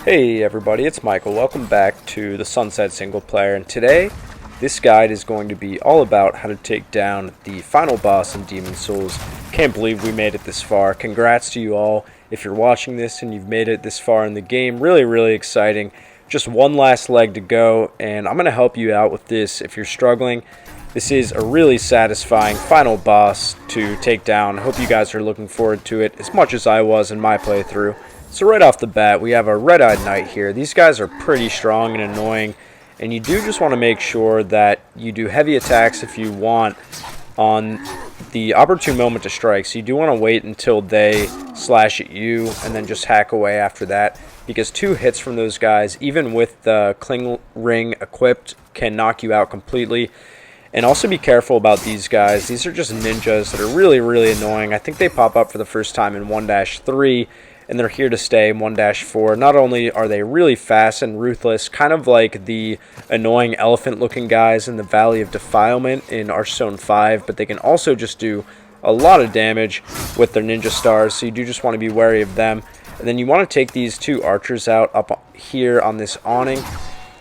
Hey everybody, it's Michael. Welcome back to the Sunset Single Player, and today this guide is going to be all about how to take down the final boss in Demon's Souls. Can't believe we made it this far. Congrats to you all if you're watching this and you've made it this far in the game. Really exciting. Just one last leg to go, and I'm going to help you out with this if you're struggling. This is a really satisfying final boss to take down. I hope you guys are looking forward to it as much as I was in my playthrough. So right off the bat, we have a Red-Eyed Knight here. These guys are pretty strong and annoying, and you do just want to make sure that you do heavy attacks if you want on the opportune moment to strike. So you do want to wait until they slash at you and then just hack away after that, because 2 hits from those guys, even with the Cling Ring equipped, can knock you out completely. And also be careful about these guys. These are just ninjas that are really annoying. I think they pop up for the first time in 1-3. And they're here to stay in 1-4. Not only are they really fast and ruthless, kind of like the annoying elephant-looking guys in the Valley of Defilement in Archstone 5, but they can also just do a lot of damage with their ninja stars, so you do just want to be wary of them. And then you want to take these 2 archers out up here on this awning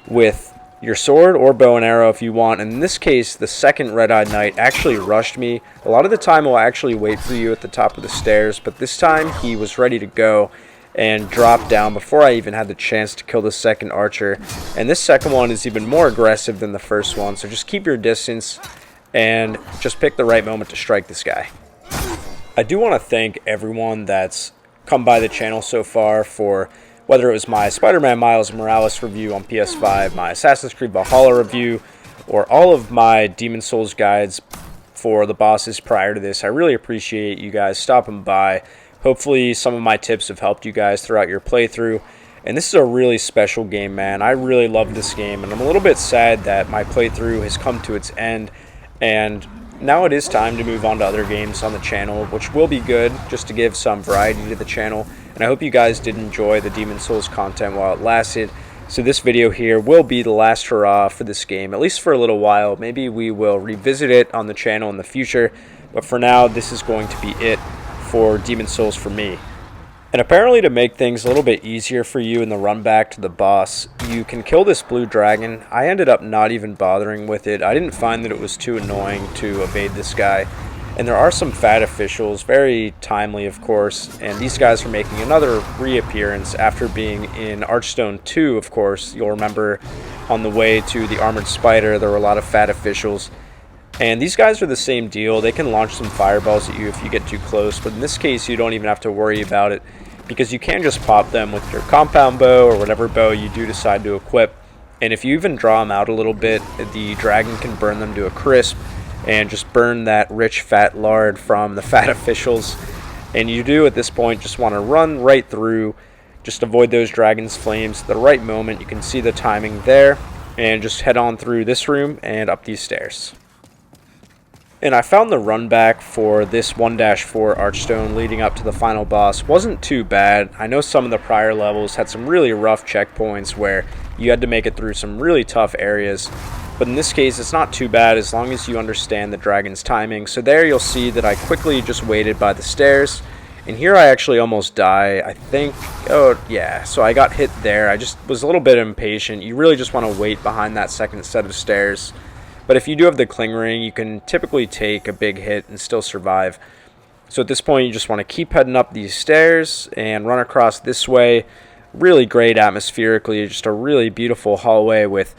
with your sword or bow and arrow if you want. And in this case, the second Red-Eyed Knight actually rushed me. A lot of the time he'll actually wait for you at the top of the stairs, but this time he was ready to go and drop down before I even had the chance to kill the second archer. And this second one is even more aggressive than the first one, so just keep your distance and just pick the right moment to strike this guy. I do want to thank everyone that's come by the channel so far, for whether it was my Spider-Man Miles Morales review on PS5, my Assassin's Creed Valhalla review, or all of my Demon's Souls guides for the bosses prior to this. I really appreciate you guys stopping by. Hopefully some of my tips have helped you guys throughout your playthrough. And this is a really special game, man. I really love this game, and I'm a little bit sad that my playthrough has come to its end, and now it is time to move on to other games on the channel, which will be good, just to give some variety to the channel. And I hope you guys did enjoy the Demon's Souls content while it lasted. So this video here will be the last hurrah for this game, at least for a little while. Maybe we will revisit it on the channel in the future, but for now, this is going to be it for Demon's Souls for me. And apparently, to make things a little bit easier for you in the run back to the boss, you can kill this blue dragon. I ended up not even bothering with it. I didn't find that it was too annoying to evade this guy. And there are some fat officials, very timely of course, and these guys are making another reappearance after being in Archstone 2, of course. You'll remember on the way to the Armored Spider, there were a lot of fat officials. And these guys are the same deal. They can launch some fireballs at you if you get too close, but in this case you don't even have to worry about it, because you can just pop them with your compound bow or whatever bow you do decide to equip. And if you even draw them out a little bit, the dragon can burn them to a crisp and just burn that rich fat lard from the fat officials. And you do at this point just want to run right through, just avoid those dragon's flames at the right moment. You can see the timing there, and just head on through this room and up these stairs. And I found the run back for this 1-4 Archstone leading up to the final boss wasn't too bad. I know some of the prior levels had some really rough checkpoints where you had to make it through some really tough areas, but in this case it's not too bad as long as you understand the dragon's timing. So there you'll see that I quickly just waited by the stairs, and here I actually almost die, I think. Oh yeah, so I got hit there. I just was a little bit impatient. You really just want to wait behind that second set of stairs. But if you do have the Cling Ring, you can typically take a big hit and still survive. So at this point, you just want to keep heading up these stairs and run across this way. Really great atmospherically, just a really beautiful hallway with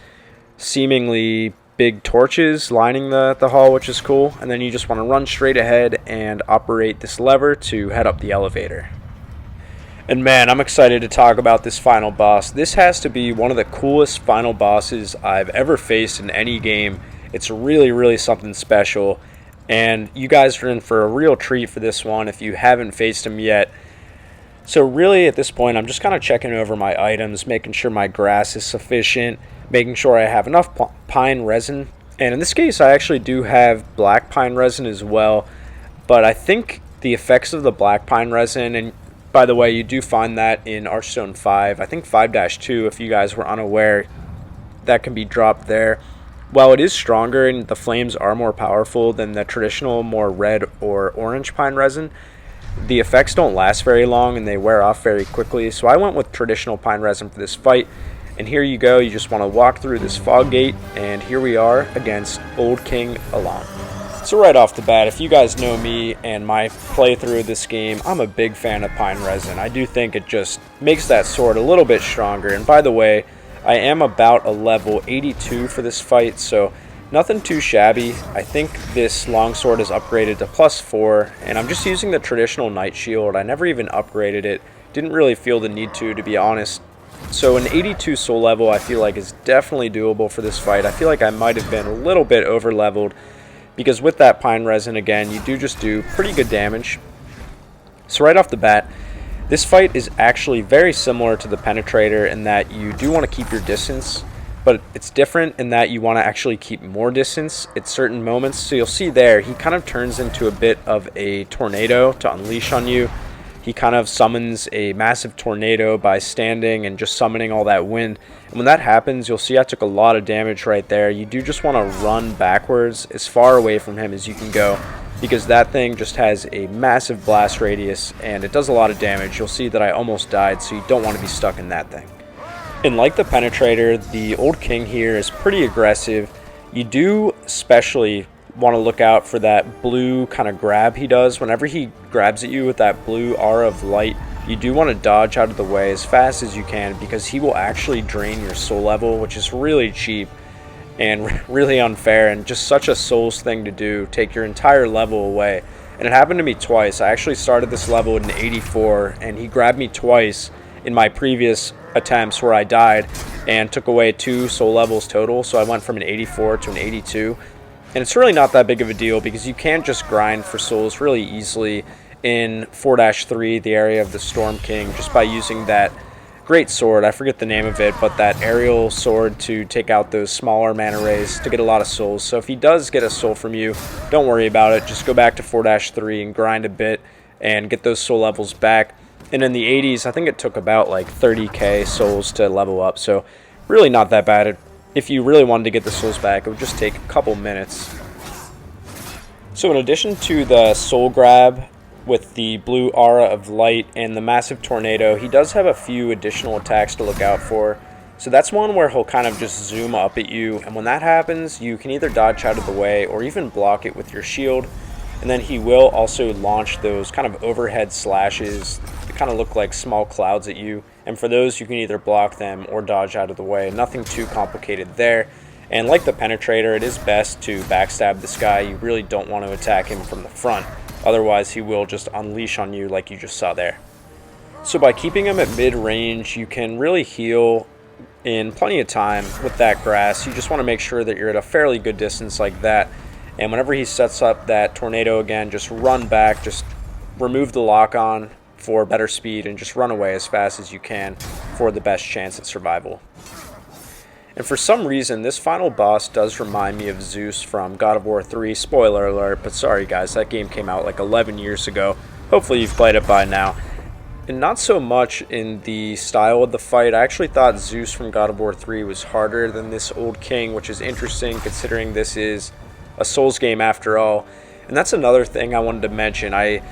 seemingly big torches lining the hall, which is cool. And then you just want to run straight ahead and operate this lever to head up the elevator. And man, I'm excited to talk about this final boss. This has to be one of the coolest final bosses I've ever faced in any game. It's really something special, and you guys are in for a real treat for this one if you haven't faced him yet. So really at this point, I'm just kind of checking over my items, making sure my grass is sufficient, making sure I have enough pine resin. And in this case, I actually do have black pine resin as well, but I think the effects of the black pine resin, and by the way, you do find that in Archstone 5, I think 5-2 if you guys were unaware, that can be dropped there. While it is stronger and the flames are more powerful than the traditional more red or orange pine resin, the effects don't last very long and they wear off very quickly, so I went with traditional pine resin for this fight. And here you go, you just want to walk through this fog gate, and here we are against old King Allant. So right off the bat, if you guys know me and my playthrough of this game, I'm a big fan of pine resin. I do think it just makes that sword a little bit stronger. And by the way, I am about a level 82 for this fight, so nothing too shabby. I think this longsword is upgraded to +4, and I'm just using the traditional knight shield. I never even upgraded it. Didn't really feel the need to be honest. So an 82 soul level I feel like is definitely doable for this fight. I feel like I might have been a little bit over leveled, because with that pine resin, again, you just do pretty good damage. So right off the bat, this fight is actually very similar to the penetrator in that you do want to keep your distance, but it's different in that you want to actually keep more distance at certain moments. So you'll see there, he kind of turns into a bit of a tornado to unleash on you. He kind of summons a massive tornado by standing and just summoning all that wind. And when that happens, you'll see I took a lot of damage right there. You do just want to run backwards as far away from him as you can go, because that thing just has a massive blast radius and it does a lot of damage. You'll see that I almost died, so you don't want to be stuck in that thing. And like the penetrator, the old king here is pretty aggressive. You do especially want to look out for that blue kind of grab he does. Whenever he grabs at you with that blue aura of light, you do want to dodge out of the way as fast as you can, because he will actually drain your soul level, which is really cheap and really unfair and just such a souls thing to do, take your entire level away. And it happened to me twice. I actually started this level at an 84 and he grabbed me twice in my previous attempts where I died and took away 2 soul levels total. So I went from an 84 to an 82. And it's really not that big of a deal, because you can just grind for souls really easily in 4-3, the area of the Storm King, just by using that great sword. I forget the name of it, but that aerial sword to take out those smaller mana rays to get a lot of souls. So if he does get a soul from you, don't worry about it. Just go back to 4-3 and grind a bit and get those soul levels back. And in the 80s, I think it took about like 30k souls to level up. So really not that bad. If you really wanted to get the souls back, it would just take a couple minutes. So in addition to the soul grab with the blue aura of light and the massive tornado, he does have a few additional attacks to look out for. So that's one where he'll kind of just zoom up at you, and when that happens, you can either dodge out of the way or even block it with your shield. And then he will also launch those kind of overhead slashes that kind of look like small clouds at you. And for those, you can either block them or dodge out of the way. Nothing too complicated there. And like the penetrator, it is best to backstab this guy. You really don't want to attack him from the front. Otherwise, he will just unleash on you like you just saw there. So by keeping him at mid-range, you can really heal in plenty of time with that grass. You just want to make sure that you're at a fairly good distance like that. And whenever he sets up that tornado again, just run back, just remove the lock-on for better speed and just run away as fast as you can for the best chance at survival. And for some reason, this final boss does remind me of Zeus from God of War 3. Spoiler alert, but sorry guys, that game came out like 11 years ago. Hopefully you've played it by now. And not so much in the style of the fight. I actually thought Zeus from God of War 3 was harder than this old king, which is interesting considering this is a Souls game after all. And that's another thing I wanted to mention. I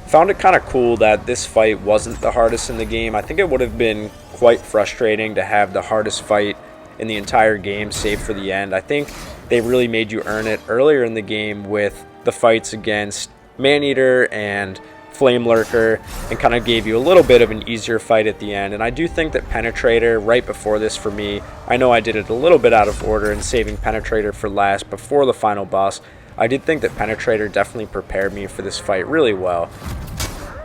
found it kind of cool that this fight wasn't the hardest in the game. I think it would have been quite frustrating to have the hardest fight in the entire game, save for the end. I think they really made you earn it earlier in the game with the fights against Maneater and Flame Lurker, and kind of gave you a little bit of an easier fight at the end. And I do think that Penetrator, right before this for me, I know I did it a little bit out of order and saving Penetrator for last before the final boss. I did think that Penetrator definitely prepared me for this fight really well.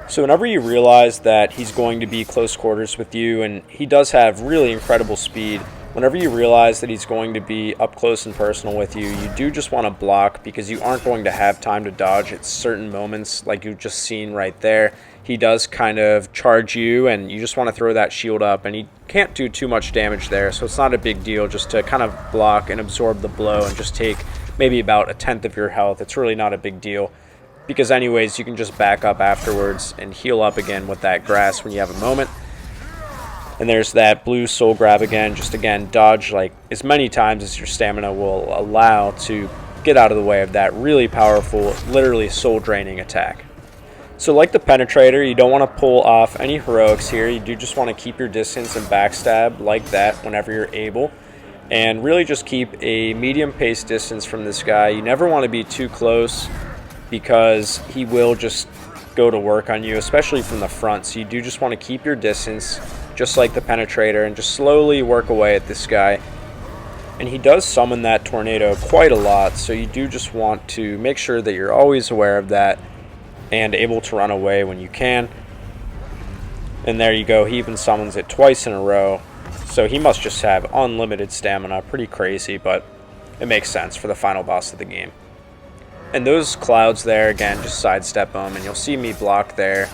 So whenever you realize that he's going to be close quarters with you, and he does have really incredible speed, whenever you realize that he's going to be up close and personal with you, you do just want to block, because you aren't going to have time to dodge at certain moments like you've just seen right there. He does kind of charge you, and you just want to throw that shield up, and he can't do too much damage there, so it's not a big deal just to kind of block and absorb the blow and just take maybe about 1/10 of your health. It's really not a big deal, because anyways, you can just back up afterwards and heal up again with that grass when you have a moment. And there's that blue soul grab again. Just again, dodge like as many times as your stamina will allow to get out of the way of that really powerful, literally soul draining attack. So like the Penetrator, you don't want to pull off any heroics here. You do just want to keep your distance and backstab like that whenever you're able. And really just keep a medium pace distance from this guy. You never want to be too close because he will just go to work on you, especially from the front. So you do just want to keep your distance, just like the Penetrator, and just slowly work away at this guy. And he does summon that tornado quite a lot, so you do just want to make sure that you're always aware of that and able to run away when you can. And there you go, he even summons it twice in a row, so he must just have unlimited stamina. Pretty crazy, but it makes sense for the final boss of the game. And those clouds there, again, just sidestep them, and you'll see me block there.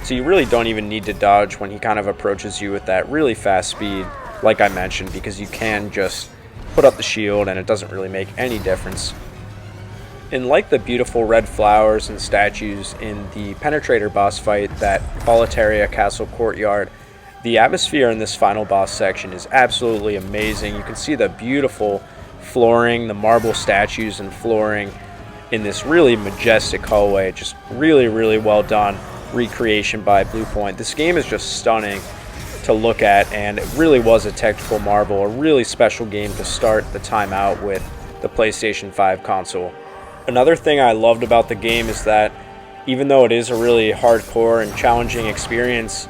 So you really don't even need to dodge when he kind of approaches you with that really fast speed, like I mentioned, because you can just put up the shield and it doesn't really make any difference. And like the beautiful red flowers and statues in the Penetrator boss fight, that Boletaria Castle Courtyard, the atmosphere in this final boss section is absolutely amazing. You can see the beautiful flooring, the marble statues and flooring in this really majestic hallway. Just really, really well done recreation by Bluepoint. This game is just stunning to look at, and it really was a technical marvel, a really special game to start the time out with the PlayStation 5 console. Another thing I loved about the game is that even though it is a really hardcore and challenging experience,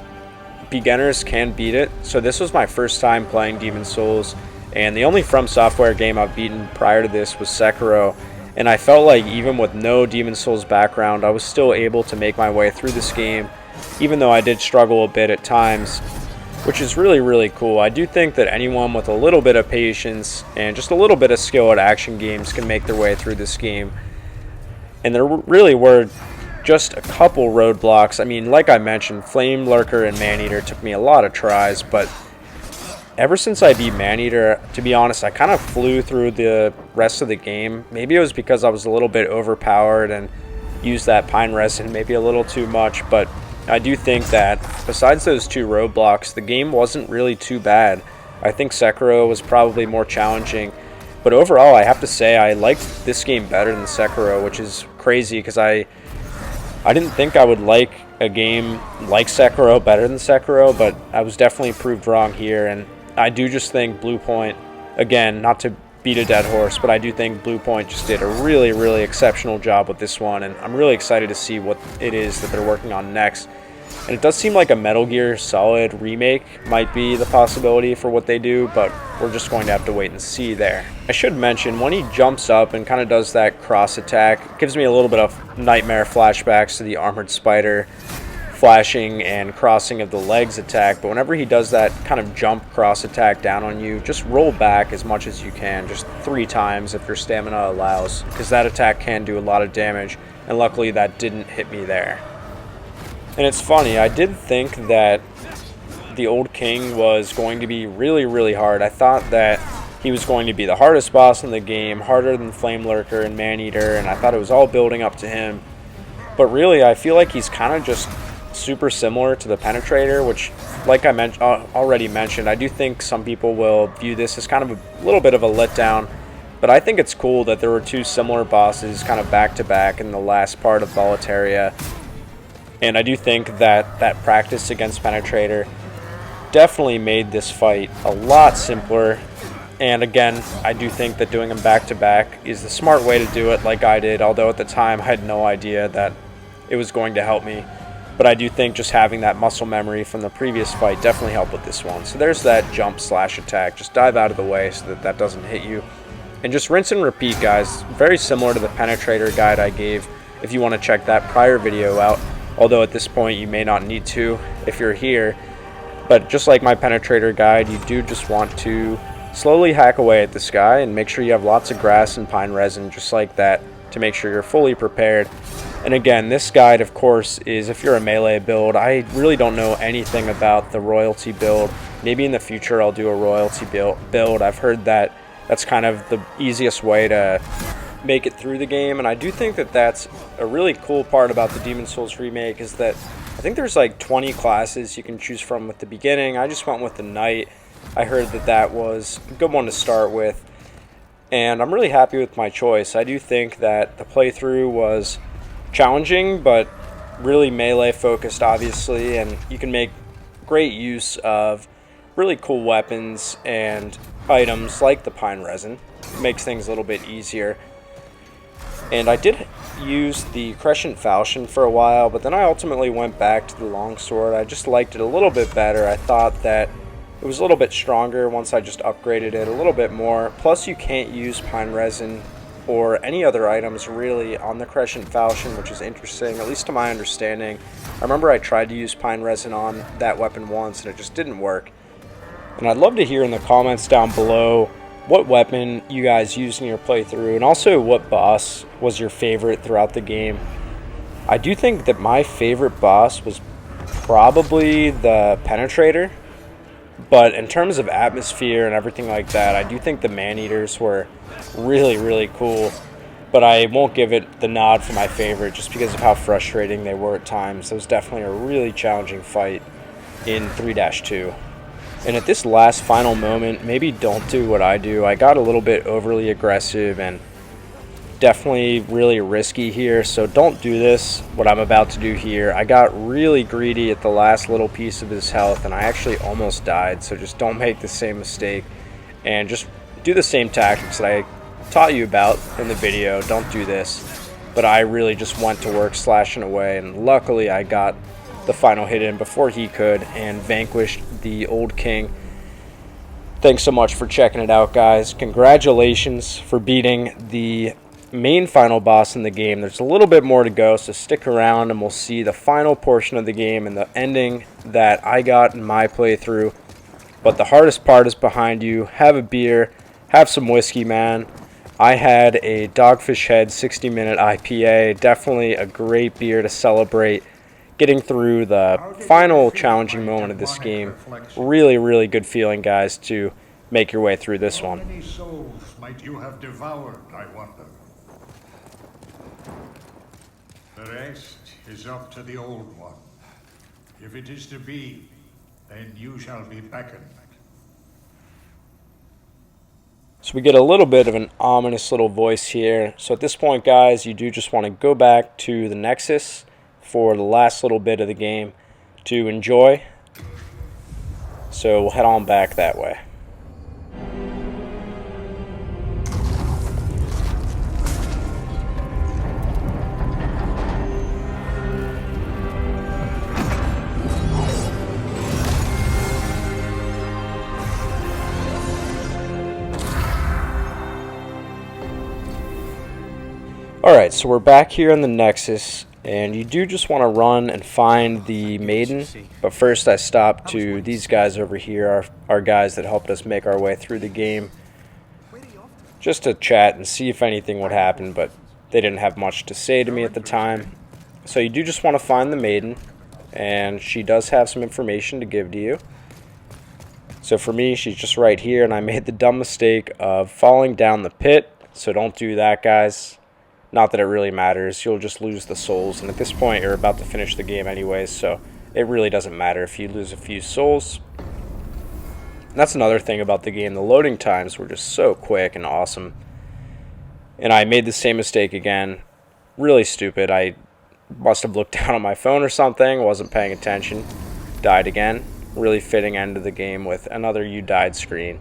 beginners can beat it. So this was my first time playing Demon's Souls, and the only From Software game I've beaten prior to this was Sekiro, and I felt like even with no Demon's Souls background, I was still able to make my way through this game, even though I did struggle a bit at times, which is really, really cool. I do think that anyone with a little bit of patience and just a little bit of skill at action games can make their way through this game. And there really were just a couple roadblocks. I mean, like I mentioned, Flame Lurker and Maneater took me a lot of tries, but ever since I beat Maneater, to be honest, I kind of flew through the rest of the game. Maybe it was because I was a little bit overpowered and used that pine resin maybe a little too much, but I do think that besides those two roadblocks, the game wasn't really too bad. I think Sekiro was probably more challenging, but overall I have to say I liked this game better than Sekiro, which is crazy because I didn't think I would like a game like Sekiro better than Sekiro, but I was definitely proved wrong here. And I do just think Bluepoint, again, not to beat a dead horse, but I do think Bluepoint just did a really, really exceptional job with this one, and I'm really excited to see what it is that they're working on next. And it does seem like a Metal Gear Solid remake might be the possibility for what they do, but we're just going to have to wait and see there. I should mention, when he jumps up and kind of does that cross attack, it gives me a little bit of nightmare flashbacks to the Armored Spider flashing and crossing of the legs attack, but whenever he does that kind of jump cross attack down on you, just roll back as much as you can, just 3 times if your stamina allows, because that attack can do a lot of damage, and luckily that didn't hit me there. And it's funny, I did think that the Old King was going to be really, really hard. I thought that he was going to be the hardest boss in the game, harder than Flame Lurker and Maneater, and I thought it was all building up to him. But really, I feel like he's kind of just super similar to the Penetrator, which, like I already mentioned, I do think some people will view this as kind of a little bit of a letdown, but I think it's cool that there were 2 similar bosses kind of back to back in the last part of Boletaria, and I do think that that practice against Penetrator definitely made this fight a lot simpler. And again, I do think that doing them back to back is the smart way to do it, like I did, although at the time I had no idea that it was going to help me. But I do think just having that muscle memory from the previous fight definitely helped with this one. So there's that jump slash attack. Just dive out of the way so that that doesn't hit you. And just rinse and repeat, guys. Very similar to the Penetrator guide I gave if you want to check that prior video out. Although at this point you may not need to if you're here. But just like my Penetrator guide, you do just want to slowly hack away at this guy and make sure you have lots of grass and pine resin just like that to make sure you're fully prepared. And again, this guide, of course, is if you're a melee build. I really don't know anything about the royalty build. Maybe in the future I'll do a royalty build. I've heard that that's kind of the easiest way to make it through the game, and I do think that that's a really cool part about the Demon's Souls remake, is that I think there's like 20 classes you can choose from at the beginning. I just went with the Knight. I heard that that was a good one to start with, and I'm really happy with my choice. I do think that the playthrough was challenging, but really melee focused, obviously, and you can make great use of really cool weapons and items like the pine resin. It makes things a little bit easier. And I did use the crescent falchion for a while, but then I ultimately went back to the longsword. I just liked it a little bit better. I thought that it was a little bit stronger once I just upgraded it a little bit more. Plus, you can't use pine resin or any other items really on the crescent falchion, which is interesting, at least to my understanding. I remember I tried to use pine resin on that weapon once and it just didn't work. And I'd love to hear in the comments down below what weapon you guys used in your playthrough, and also what boss was your favorite throughout the game. I do think that my favorite boss was probably the Penetrator, but in terms of atmosphere and everything like that, I do think the Man-Eaters were really, really cool. But I won't give it the nod for my favorite just because of how frustrating they were at times. It was definitely a really challenging fight in 3-2. And at this last final moment, maybe don't do what I do. I got a little bit overly aggressive and definitely really risky here, so don't do this, what I'm about to do here. I got really greedy at the last little piece of his health and I actually almost died, so just don't make the same mistake and just do the same tactics that I taught you about in the video. Don't do this. But I really just went to work slashing away, and luckily I got the final hit in before he could and vanquished the old king. Thanks so much for checking it out, guys. Congratulations for beating the main final boss in the game. There's a little bit more to go, so stick around and we'll see the final portion of the game and the ending that I got in my playthrough. But the hardest part is behind you. Have a beer, have some whiskey, man. I had a Dogfish Head 60-minute IPA. Definitely a great beer to celebrate getting through the final challenging moment of this game. Really, really good feeling, guys, to make your way through this one. How many souls might you have devoured, I wonder? The rest is up to the Old One. If it is to be, then you shall be beckoned. So we get a little bit of an ominous little voice here. So at this point, guys, you do just want to go back to the Nexus for the last little bit of the game to enjoy. So we'll head on back that way. Alright, so we're back here in the Nexus, and you do just want to run and find the maiden. But first I stopped to these guys over here, our guys that helped us make our way through the game, just to chat and see if anything would happen, but they didn't have much to say to me at the time. So you do just want to find the maiden, and she does have some information to give to you. So for me, she's just right here, and I made the dumb mistake of falling down the pit, so don't do that, guys. Not that it really matters, you'll just lose the souls, and at this point you're about to finish the game anyways, so it really doesn't matter if you lose a few souls. And that's another thing about the game, the loading times were just so quick and awesome. And I made the same mistake again, really stupid. I must have looked down on my phone or something, wasn't paying attention, died again. Really fitting end of the game with another "you died" screen.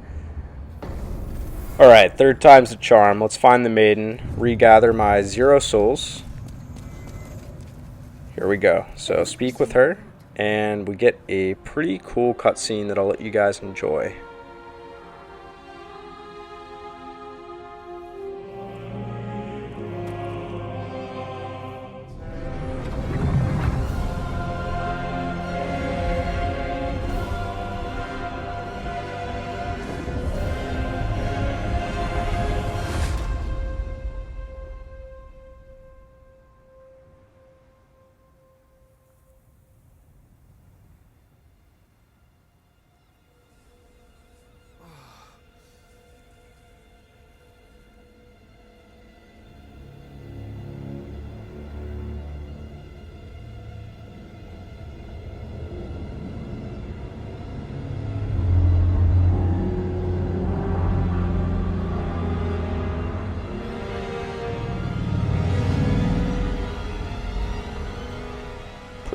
Alright, third time's the charm. Let's find the maiden, regather my 0 souls. Here we go. So speak with her, and we get a pretty cool cutscene that I'll let you guys enjoy.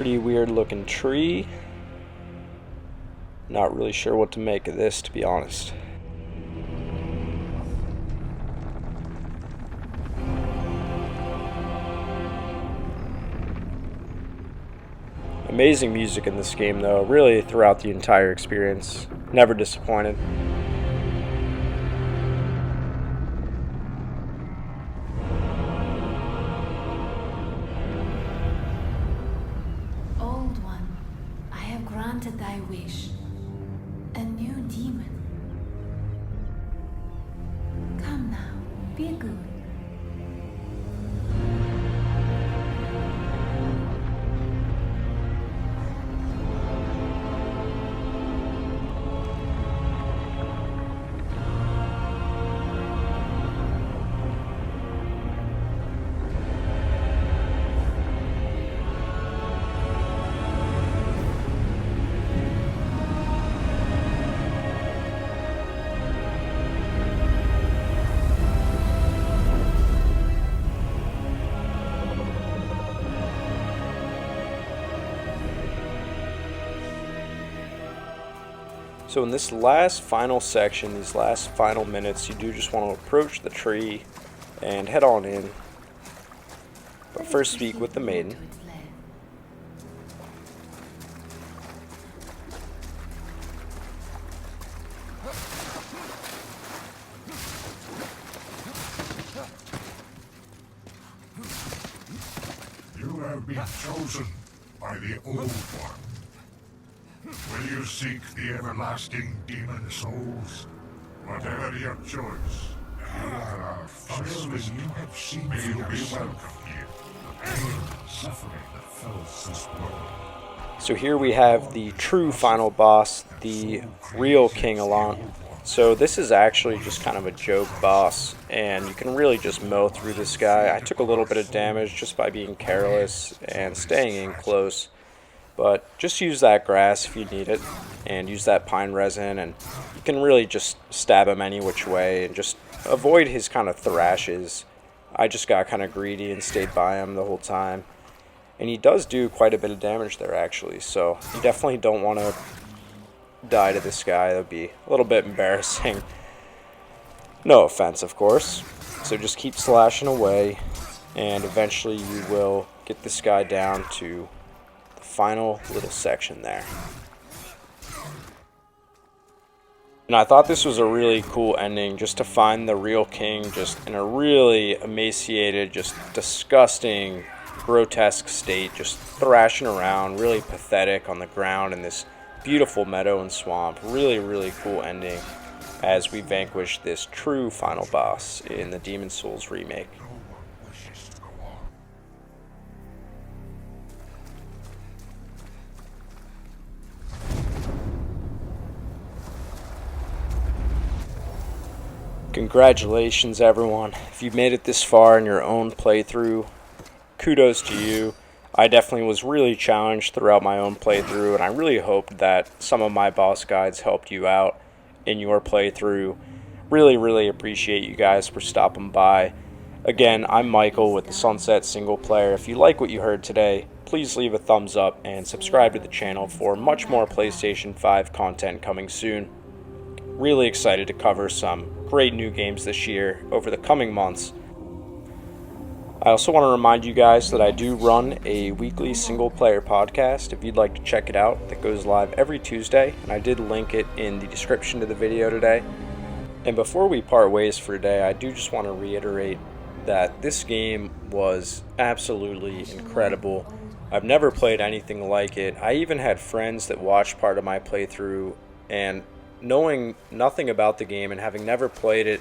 pretty weird looking tree. Not really sure what to make of this, to be honest. Amazing music in this game though, really throughout the entire experience. Never disappointed. Old One, I have granted thy wish. A new demon. Come now, be good. So in this last final section, these last final minutes, you do just want to approach the tree and head on in. But first speak with the maiden. You have been chosen by the Old One. Will you seek the everlasting demon souls? Whatever your choice, you are our first visitor. May you be welcome here. The pain and suffering that fills this world. So here we have the true final boss, the real King Allant. So this is actually just kind of a joke boss, and you can really just mow through this guy. I took a little bit of damage just by being careless and staying in close. But just use that grass if you need it, and use that pine resin, and you can really just stab him any which way and just avoid his kind of thrashes. I just got kind of greedy and stayed by him the whole time. And he does do quite a bit of damage there actually, so you definitely don't want to die to this guy. That would be a little bit embarrassing. No offense, of course. So just keep slashing away, and eventually you will get this guy down to final little section there. And I thought this was a really cool ending, just to find the real king just in a really emaciated, just disgusting, grotesque state, just thrashing around, really pathetic on the ground in this beautiful meadow and swamp. Really, really cool ending as we vanquish this true final boss in the Demon's Souls remake. Congratulations everyone, if you've made it this far in your own playthrough, kudos to you. I definitely was really challenged throughout my own playthrough, and I really hoped that some of my boss guides helped you out in your playthrough. Really appreciate you guys for stopping by. Again, I'm Michael with the Sunset Single Player. If you like what you heard today, please leave a thumbs up and subscribe to the channel for much more PlayStation 5 content coming soon. Really excited to cover some great new games this year over the coming months. I also want to remind you guys that I do run a weekly single player podcast if you'd like to check it out, that goes live every Tuesday, and I did link it in the description to the video today. And before we part ways for today, I do just want to reiterate that this game was absolutely incredible. I've never played anything like it. I even had friends that watched part of my playthrough, and knowing nothing about the game and having never played it,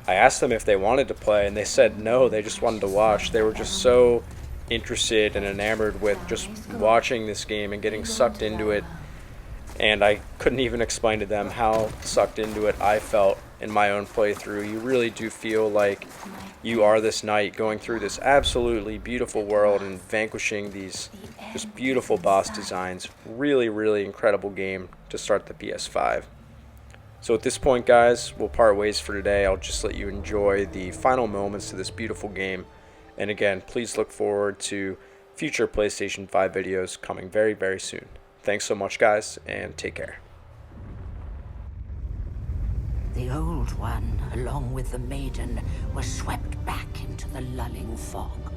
I asked them if they wanted to play, and they said no, they just wanted to watch. They were just so interested and enamored with just watching this game and getting sucked into it, and I couldn't even explain to them how sucked into it I felt in my own playthrough. You really do feel like you are this knight going through this absolutely beautiful world and vanquishing these just beautiful boss designs. Really incredible game to start the PS5. So at this point, guys, we'll part ways for today. I'll just let you enjoy the final moments of this beautiful game. And again, please look forward to future PlayStation 5 videos coming very, very soon. Thanks so much, guys, and take care. The Old One, along with the Maiden, were swept back into the lulling fog.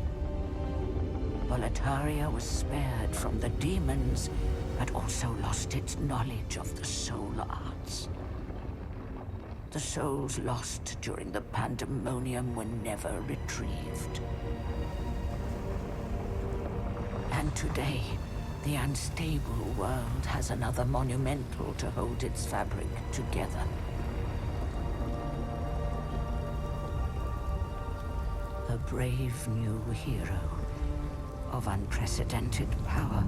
Boletaria was spared from the demons, but also lost its knowledge of the soul arts. The souls lost during the pandemonium were never retrieved. And today, the unstable world has another monumental to hold its fabric together. A brave new hero of unprecedented power.